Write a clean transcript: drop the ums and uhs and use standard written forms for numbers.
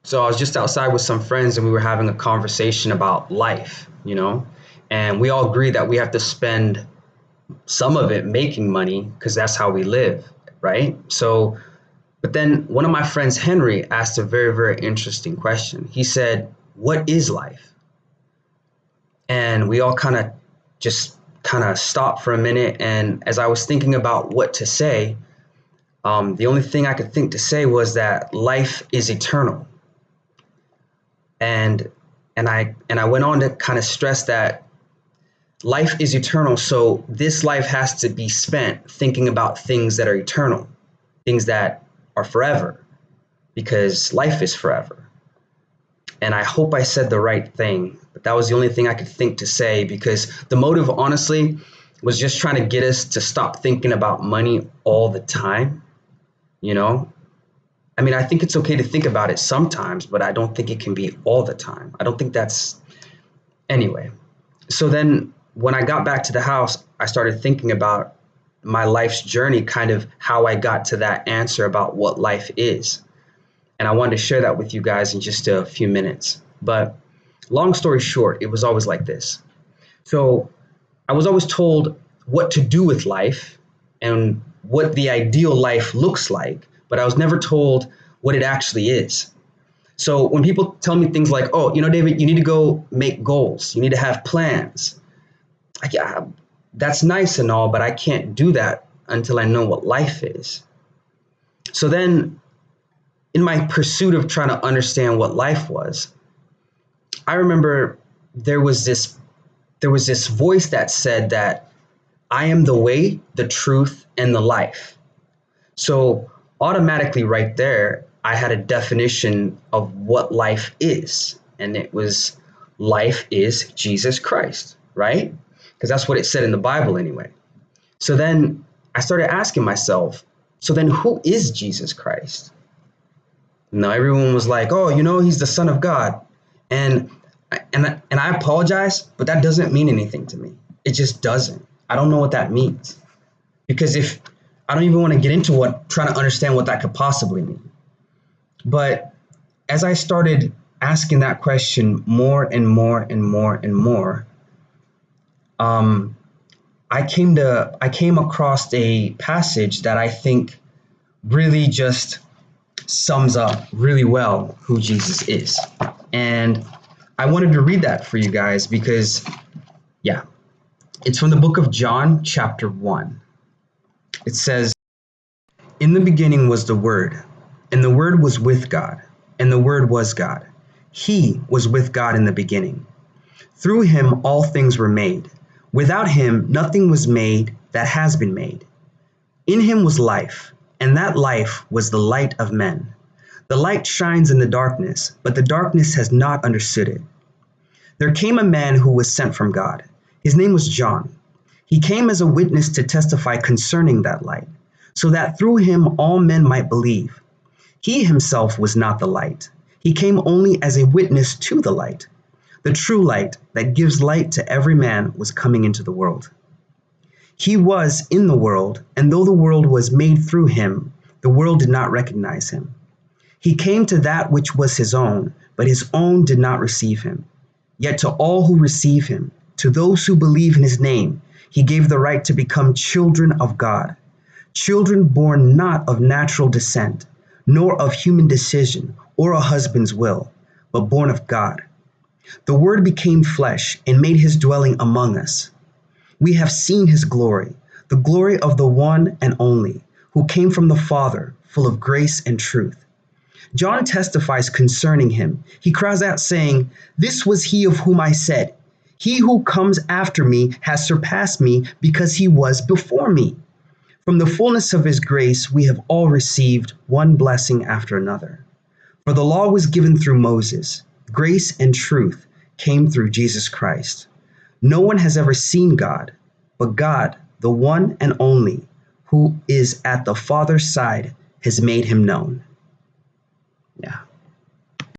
So I was just outside with some friends and we were having a conversation about life, and we all agree that we have to spend some of it making money because that's how we live, right? So, but then one of my friends, Henry, asked a very, very interesting question. He said, "What is life?" And we all kind of stopped for a minute. And as I was thinking about what to say, the only thing I could think to say was that life is eternal. And and I went on to kind of stress that life is eternal. So this life has to be spent thinking about things that are eternal, things that are forever, because life is forever. And I hope I said the right thing, but that was the only thing I could think to say because the motive, honestly, was just trying to get us to stop thinking about money all the time. You know, I mean, I think it's okay to think about it sometimes, but I don't think it can be all the time. I don't think that's anyway. So then when I got back to the house, I started thinking about my life's journey, kind of how I got to that answer about what life is. And I wanted to share that with you guys in just a few minutes. But long story short, it was always like this. So I was always told what to do with life and what the ideal life looks like, but I was never told what it actually is. So when people tell me things like, "Oh, David, you need to go make goals. You need to have plans." Like, yeah, that's nice and all, but I can't do that until I know what life is. So then, in my pursuit of trying to understand what life was, I remember there was this there was this voice that said that I am the way, the truth, and the life. So automatically right there, I had a definition of what life is. And it was life is Jesus Christ, right? Because that's what it said in the Bible anyway. So then I started asking myself, so then who is Jesus Christ? Now everyone was like, "Oh, he's the son of God." And and I apologize, but that doesn't mean anything to me. It just doesn't. I don't know what that means. Because if I don't even want to get into trying to understand what that could possibly mean. But as I started asking that question more and more and more and more, um, I came across a passage that I think really just sums up really well who Jesus is. And I wanted to read that for you guys because, yeah, it's from the book of John, chapter 1. It says, "In the beginning was the Word, and the Word was with God, and the Word was God. He was with God in the beginning. Through him all things were made. Without him nothing was made that has been made. In him was life, and that life was the light of men. The light shines in the darkness, but the darkness has not understood it. There came a man who was sent from God. His name was John. He came as a witness to testify concerning that light, so that through him all men might believe. He himself was not the light. He came only as a witness to the light. The true light that gives light to every man was coming into the world. He was in the world, and though the world was made through him, the world did not recognize him. He came to that which was his own, but his own did not receive him. Yet to all who receive him, to those who believe in his name, he gave the right to become children of God. Children born not of natural descent, nor of human decision or a husband's will, but born of God. The Word became flesh and made his dwelling among us. We have seen his glory, the glory of the one and only, who came from the Father, full of grace and truth. John testifies concerning him. He cries out, saying, 'This was he of whom I said, He who comes after me has surpassed me because he was before me.' From the fullness of his grace, we have all received one blessing after another. For the law was given through Moses. Grace and truth came through Jesus Christ. No one has ever seen God, but God, the one and only, who is at the Father's side, has made him known." Yeah.